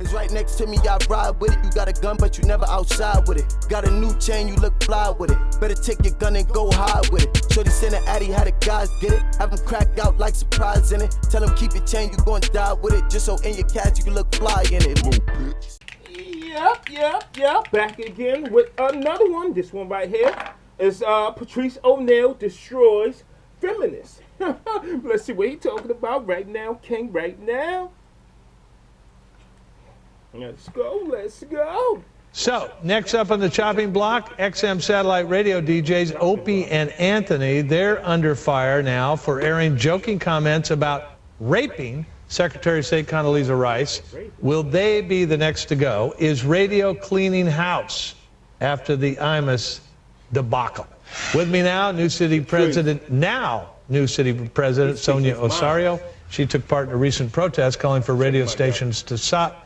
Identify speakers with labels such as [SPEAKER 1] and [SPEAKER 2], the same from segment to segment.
[SPEAKER 1] It's right next to me, I ride with it. You got a gun, but you never outside with it. Got a new chain, you look fly with it. Better take your gun and go hide with it. Shorty send an addy, how the guys get it. Have them crack out like surprise in it. Tell them keep your chain, you gon' die with it. Just so in your cash, you can look fly in it. Little bitch.
[SPEAKER 2] Yep. Back again with another one. This one right here is Patrice O'Neal destroys Feminist. Let's see what he's talking about right now, King, right now. Let's go.
[SPEAKER 3] So, next up on the chopping block, XM satellite radio DJs Opie and Anthony. They're under fire now for airing joking comments about raping Secretary of State Condoleezza Rice. Will they be the next to go? Is radio cleaning house after the Imus debacle? With me now, New City President Sonia Osorio. She took part in a recent protest calling for radio stations to stop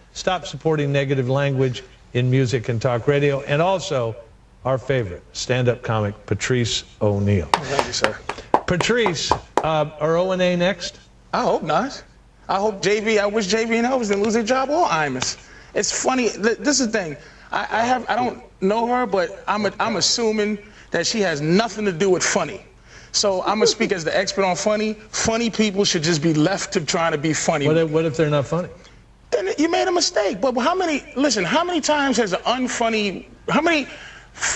[SPEAKER 3] supporting negative language in music and talk radio, and also our favorite stand-up comic, Patrice O'Neal.
[SPEAKER 4] Thank you, sir.
[SPEAKER 3] Patrice, are O&A next?
[SPEAKER 4] I hope not. I wish JV and Elvis didn't lose their job or Imus. It's funny. This is the thing. I don't know her, but I'm assuming that she has nothing to do with funny. So I'm gonna speak as the expert on funny. Funny people should just be left to trying to be funny.
[SPEAKER 3] What if they're not funny?
[SPEAKER 4] Then you made a mistake. But how many times has how many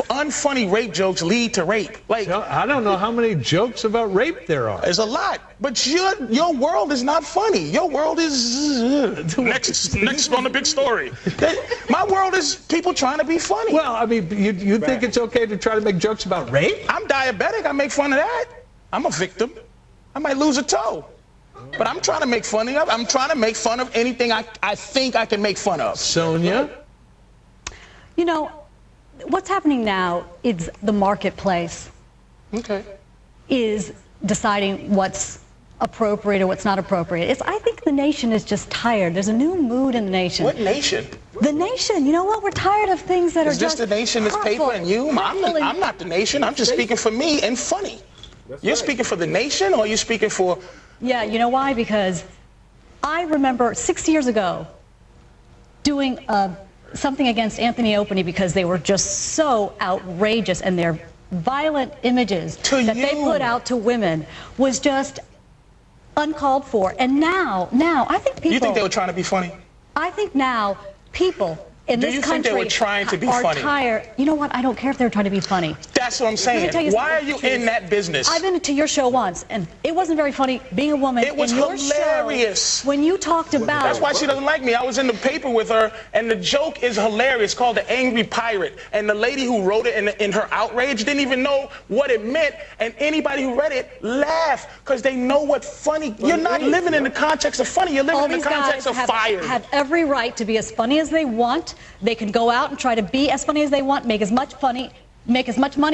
[SPEAKER 4] unfunny rape jokes lead to rape? Like,
[SPEAKER 3] I don't know how many jokes about rape there are.
[SPEAKER 4] There's a lot. But your world is not funny. Your world is next on the big story. My world is people trying to be funny.
[SPEAKER 3] Well, I mean, you think it's okay to try to make jokes about rape?
[SPEAKER 4] I'm diabetic. I make fun of that. I'm a victim. I might lose a toe. But I'm trying to make fun of. I'm trying to make fun of anything I think I can make fun of.
[SPEAKER 3] Sonia?
[SPEAKER 5] You know, what's happening now is the marketplace is deciding what's appropriate or what's not appropriate. I think the nation is just tired. There's a new mood in the nation.
[SPEAKER 4] What nation?
[SPEAKER 5] The nation. You know what? We're tired of things that are just
[SPEAKER 4] Is this the nation that's paper and you? I'm not the nation. I'm just speaking for me and funny. You're speaking for the nation, or are you speaking for...
[SPEAKER 5] Yeah, you know why? Because I remember 6 years ago doing something against Anthony Opie because they were just so outrageous, and their violent images that they put out to women was just uncalled for. And now I think people...
[SPEAKER 4] You think they were trying to be funny?
[SPEAKER 5] I think now people in this country
[SPEAKER 4] think they were trying to be funny?
[SPEAKER 5] Tired. You know what? I don't care if they're trying to be funny.
[SPEAKER 4] That's what I'm saying. Why are you in that business?
[SPEAKER 5] I've been to your show once, and it wasn't very funny being a woman.
[SPEAKER 4] It was hilarious.
[SPEAKER 5] When you talked about...
[SPEAKER 4] That's why she doesn't like me. I was in the paper with her, and the joke is hilarious, called The Angry Pirate. And the lady who wrote it in her outrage didn't even know what it meant, and anybody who read it laughed, because they know what funny... You're not living in the context of funny. You're living in the context of fire.
[SPEAKER 5] Have every right to be as funny as they want. They can go out and try to be as funny as they want, make as much money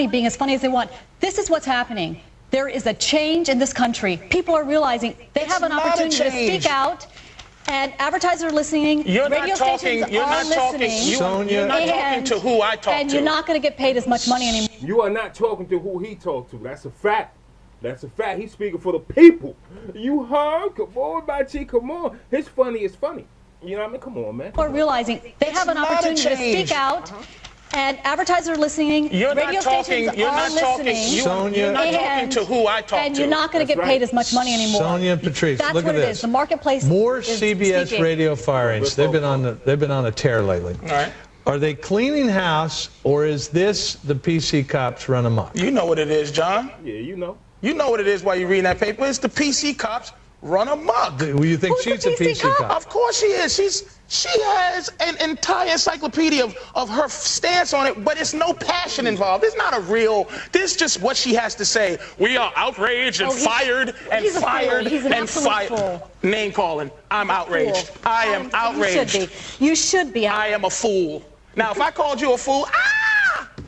[SPEAKER 5] being as funny as they want. This is what's happening. There is a change in this country. People are realizing they have an opportunity to speak out, and advertisers are listening. Radio stations are listening.
[SPEAKER 4] You're not talking to who I talk to.
[SPEAKER 5] And you're not going to get paid as much money anymore.
[SPEAKER 2] You are not talking to who he talked to. That's a fact. That's a fact. He's speaking for the people. You heard? Come on, Bachi. Come on. His funny is funny. You know what I mean? Come on, man.
[SPEAKER 5] People are realizing they have an opportunity to speak out, and advertisers are listening. Radio stations are listening.
[SPEAKER 4] You're not talking to who I talk to.
[SPEAKER 5] And you're not going to get paid as much money anymore.
[SPEAKER 3] Sonia and Patrice,
[SPEAKER 5] That's
[SPEAKER 3] look
[SPEAKER 5] what
[SPEAKER 3] at
[SPEAKER 5] it
[SPEAKER 3] this.
[SPEAKER 5] is. The marketplace
[SPEAKER 3] More
[SPEAKER 5] is
[SPEAKER 3] CBS
[SPEAKER 5] speaking.
[SPEAKER 3] radio firings. They've been on a tear lately.
[SPEAKER 4] All right.
[SPEAKER 3] Are they cleaning house, or is this the PC cops run amok?
[SPEAKER 4] You know what it is, John.
[SPEAKER 2] Yeah, you know.
[SPEAKER 4] You know what it is while you're reading that paper. It's the PC cops run amok.
[SPEAKER 3] Do you think she's a PC cop?
[SPEAKER 4] Of course she is. She has an entire encyclopedia of her stance on it, but it's no passion involved. It's not a real, this is just what she has to say. We are outraged and fired and fired and fired. Name calling. I'm outraged. I am outraged.
[SPEAKER 5] You should be.
[SPEAKER 4] I am a fool. Now, if I called you a fool,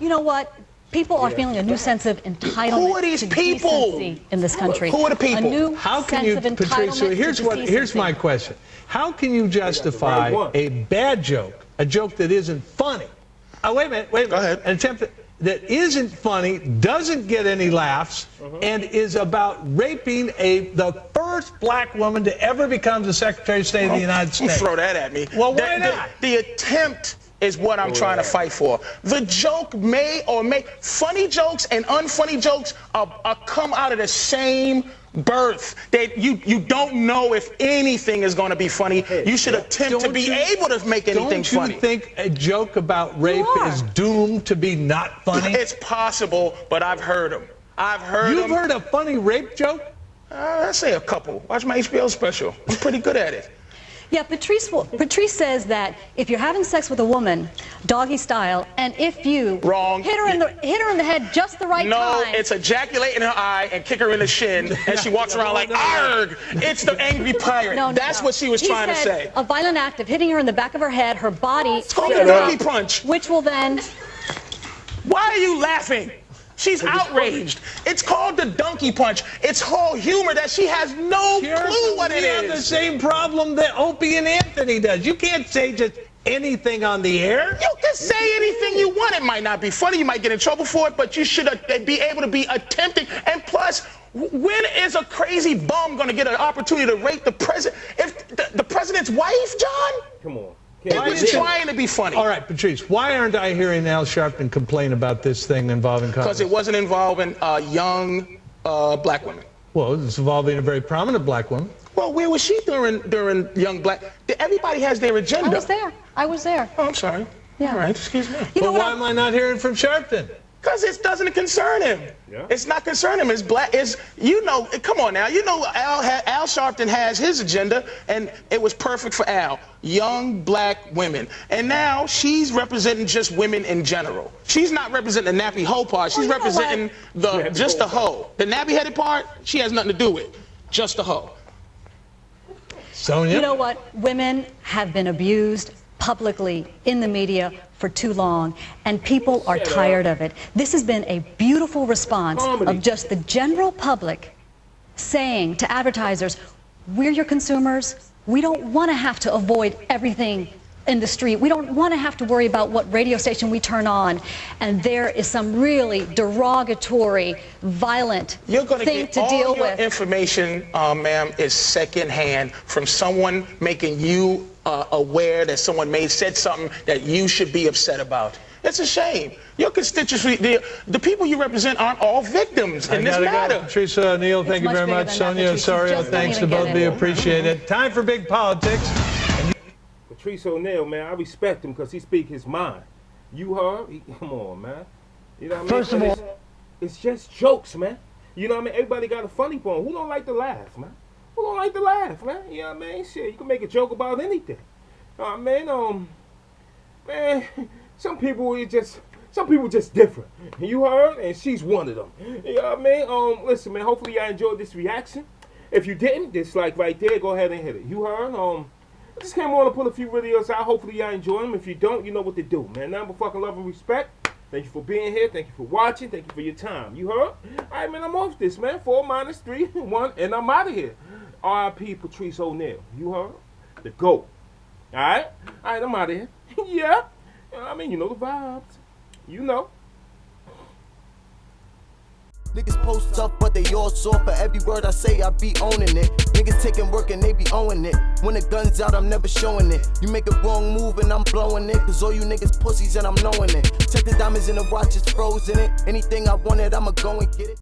[SPEAKER 5] You know what? People are feeling a new sense of entitlement.
[SPEAKER 4] Who are these people
[SPEAKER 5] decency in this country?
[SPEAKER 4] Who are the people?
[SPEAKER 5] A new
[SPEAKER 3] How can
[SPEAKER 5] sense
[SPEAKER 3] you,
[SPEAKER 5] of
[SPEAKER 3] Patrice, so
[SPEAKER 5] entitlement
[SPEAKER 3] here's my question. How can you justify a bad joke, a joke that isn't funny? Wait a minute.
[SPEAKER 4] Go ahead.
[SPEAKER 3] An attempt that isn't funny, doesn't get any laughs, and is about raping the first black woman to ever become the Secretary of State of the United States.
[SPEAKER 4] Throw that at me.
[SPEAKER 3] Well, why not?
[SPEAKER 4] The attempt is what I'm trying to fight for. The joke funny jokes and unfunny jokes are come out of the same birth. That you don't know if anything is going to be funny. You should attempt to be able to make anything funny.
[SPEAKER 3] Don't you think a joke about rape is doomed to be not funny?
[SPEAKER 4] It's possible, but I've heard them.
[SPEAKER 3] You've heard a funny rape joke?
[SPEAKER 4] I'd say a couple. Watch my HBO special. I'm pretty good at it.
[SPEAKER 5] Yeah, Patrice says that if you're having sex with a woman, doggy style, and if you hit her in the head just the right time.
[SPEAKER 4] No, it's ejaculate in her eye and kick her in the shin, and she walks around like, arg! It's the angry pirate. That's what she was trying to say.
[SPEAKER 5] A violent act of hitting her in the back of her head, her body,
[SPEAKER 4] it's called a donkey punch.
[SPEAKER 5] which will then...
[SPEAKER 4] Why are you laughing? She's outraged. It's called the donkey punch. It's whole humor that she has no clue what it is.
[SPEAKER 3] You have the same problem that Opie and Anthony does. You can't say just anything on the air.
[SPEAKER 4] You can say anything you want. It might not be funny. You might get in trouble for it, but you should be able to be attempting. And plus, when is a crazy bum going to get an opportunity to rape the president? If the president's wife, John?
[SPEAKER 2] Come on.
[SPEAKER 4] It was trying to be funny.
[SPEAKER 3] All right, Patrice, why aren't I hearing Al Sharpton complain about this thing involving Congress?
[SPEAKER 4] Because it wasn't involving young black women.
[SPEAKER 3] Well, it's involving a very prominent black woman.
[SPEAKER 4] Well, where was she during young black? Everybody has their agenda.
[SPEAKER 5] I was there.
[SPEAKER 4] Oh, I'm sorry.
[SPEAKER 5] Yeah.
[SPEAKER 4] All right, excuse me.
[SPEAKER 3] But why am I not hearing from Sharpton?
[SPEAKER 4] Because it doesn't concern him. Yeah. It's not concerning him. It's black. Come on now. You know Al Sharpton has his agenda, and it was perfect for Al. Young black women. And now she's representing just women in general. She's not representing the nappy hoe part. She's representing just the hoe. The nappy-headed part, she has nothing to do with. Just the hoe.
[SPEAKER 3] Sonia?
[SPEAKER 5] You know what? Women have been abused publicly in the media for too long, and people are tired of it. This has been a beautiful response of just the general public saying to advertisers, we're your consumers. We don't want to have to avoid everything in the street. We don't want to have to worry about what radio station we turn on. And there is some really derogatory, violent thing to deal with.
[SPEAKER 4] All your information, ma'am, is secondhand from someone making you aware that someone may have said something that you should be upset about. It's a shame. Your constituency, the people you represent aren't all victims in this matter.
[SPEAKER 3] Patrice O'Neal, thank you very much. Sonia Osorio, thanks to both of you. Appreciate it. Time for Big Politics.
[SPEAKER 2] Patrice O'Neal, man, I respect him because he speaks his mind. You heard? Come on, man. You know what I mean?
[SPEAKER 6] First of all,
[SPEAKER 2] it's just jokes, man. You know what I mean? Everybody got a funny bone. Who don't like to laugh, man? Who don't like to laugh, man? You know what I mean? Shit, you can make a joke about anything. Man, some people just different. You heard? And she's one of them. You know what I mean? Listen, man, hopefully y'all enjoyed this reaction. If you didn't, dislike right there, go ahead and hit it. You heard? I just came on to put a few videos out. Hopefully y'all enjoy them. If you don't, you know what to do, man. Nothing but fucking love and respect. Thank you for being here. Thank you for watching. Thank you for your time. You heard? All right, man, I'm off this, man. 4 - 3, 1, and I'm out of here. R.I.P. Patrice O'Neal. You heard? The GOAT. All right? All right, I'm out of here. Yeah. I mean, you know the vibes. You know.
[SPEAKER 1] Niggas post up, but they all soft. For every word I say, I be owning it. Niggas taking work and they be owing it. When the gun's out, I'm never showing it. You make a wrong move and I'm blowing it. Cause all you niggas pussies and I'm knowing it. Check the diamonds in the watch, it's frozen it. Anything I wanted, I'ma go and get it.